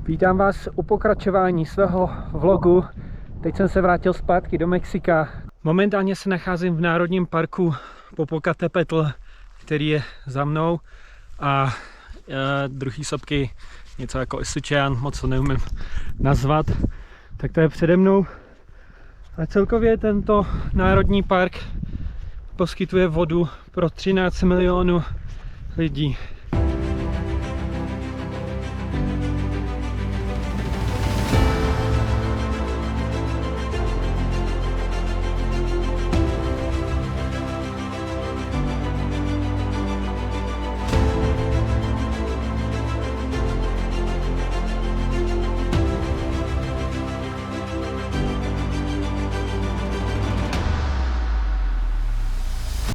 Vítám vás u pokračování svého vlogu. Teď jsem se vrátil zpátky do Mexika. Momentálně se nacházím v Národním parku Popocatépetl, který je za mnou, a druhý sopky, něco jako Esučan, moc to neumím nazvat, tak to je přede mnou. A celkově tento národní park poskytuje vodu pro 13 milionů lidí.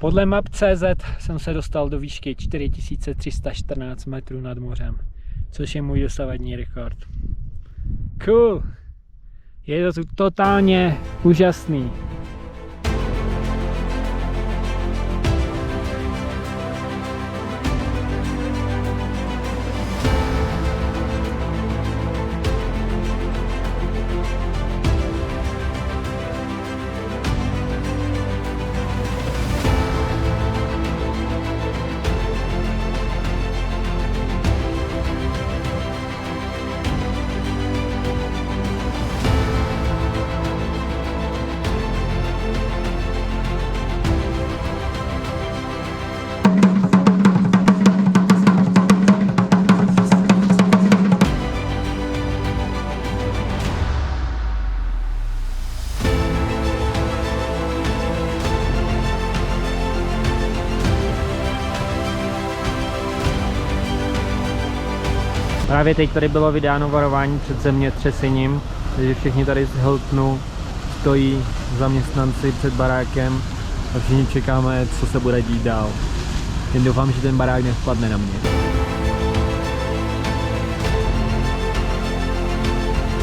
Podle map.cz jsem se dostal do výšky 4314 metrů nad mořem, což je můj dosavadní rekord. Cool! Je to totálně úžasný. Právě teď tady bylo vydáno varování před zemětřesením, takže všichni tady z Hiltonu stojí zaměstnanci před barákem a všichni čekáme, co se bude dít dál. Jen doufám, že ten barák nevpadne na mě.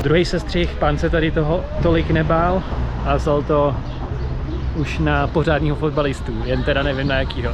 Druhý sestřih, pán se tady toho tolik nebál a vzal to už na pořádního fotbalistu, jen teda nevím na jakýho.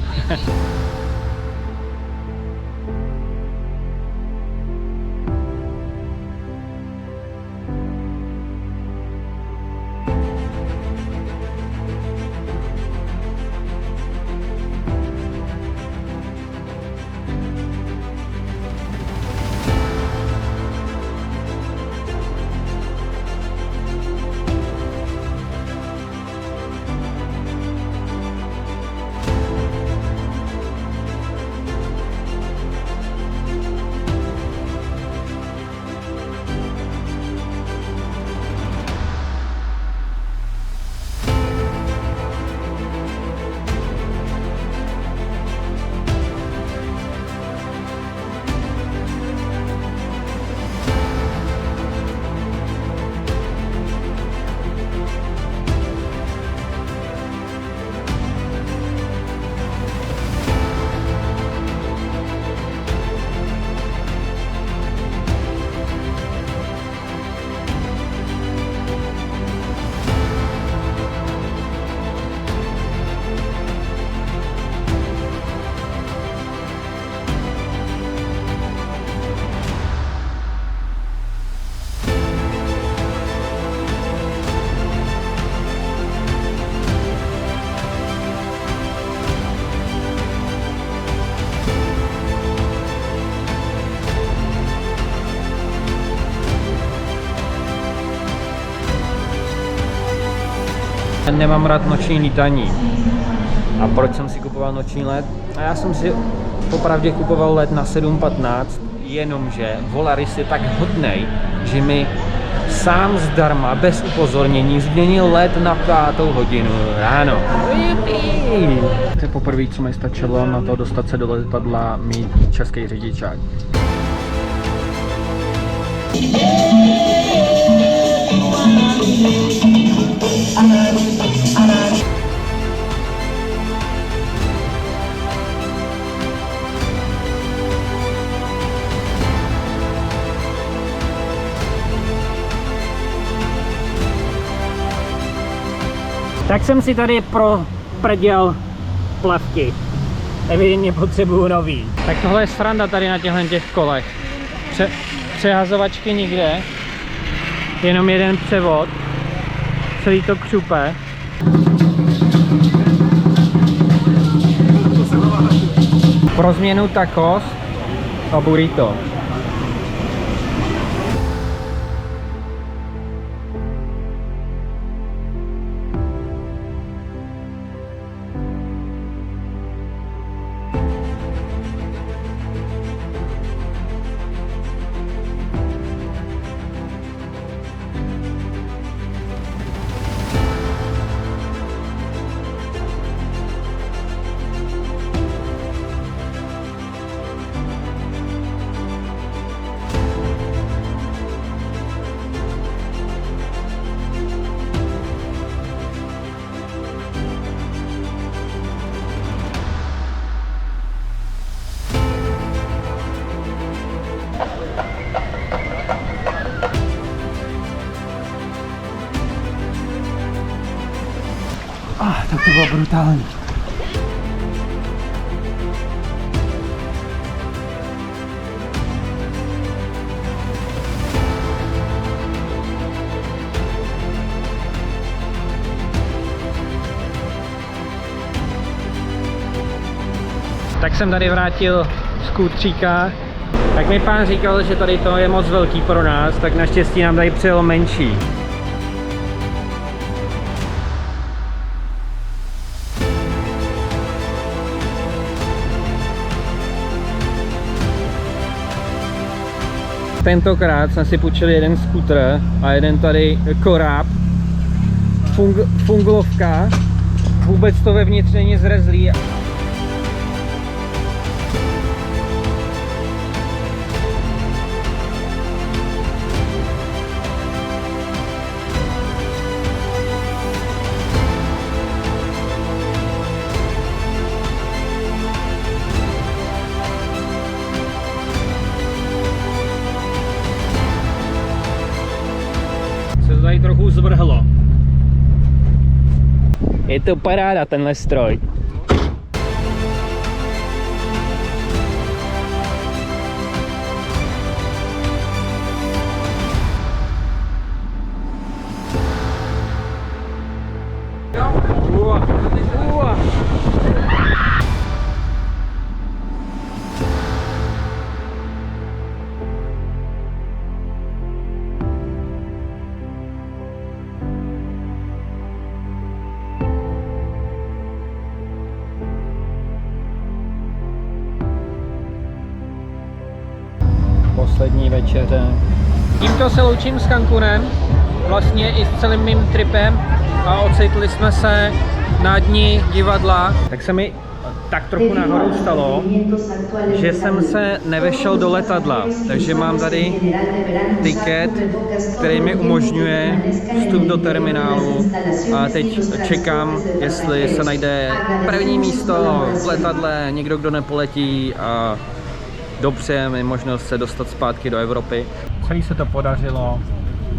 Nemám rád noční lítání. A proč jsem si kupoval noční let? A já jsem si popravdě kupoval let na 7:15, jenomže Volaris je tak hodnej, že mi sám zdarma, bez upozornění, změnil let na 5. hodinu ráno. To je poprvé, co mi stačilo na to dostat se do letadla, mít český řidičák. Tak jsem si tady proprděl plavky. Evidentně potřebuju nový. Tak tohle je sranda tady na těch kolech. přehazovačky nikde, jenom jeden převod, celý to křupe. Pro změnu tacos a burrito. Tak to bylo brutální. Tak jsem tady vrátil z Kůtříka. Tak mi pán říkal, že tady to je moc velký pro nás, tak naštěstí nám tady přijelo menší. Tentokrát jsme si půjčili jeden skútr a jeden tady koráb. Funglovka. Vůbec to vevnitř není zrezlý. Se to tady trochu zvrhlo. Je to paráda tenhle stroj. Poslední večeře. Tímto se loučím s Cancunem, vlastně i s celým mým tripem a ocitli jsme se na dni divadla. Tak se mi tak trochu náhodou stalo, že jsem se nevešel do letadla, takže mám tady tiket, který mi umožňuje vstup do terminálu a teď čekám, jestli se najde první místo v letadle, někdo, kdo nepoletí a dopřeje mi možnost se dostat zpátky do Evropy. Celý se to podařilo,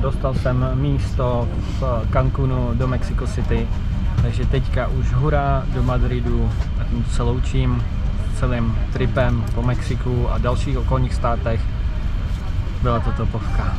dostal jsem místo v Cancunu do Mexico City, takže teďka už hurá do Madridu a tím se loučím s celým tripem po Mexiku a dalších okolních státech. Byla to topovka.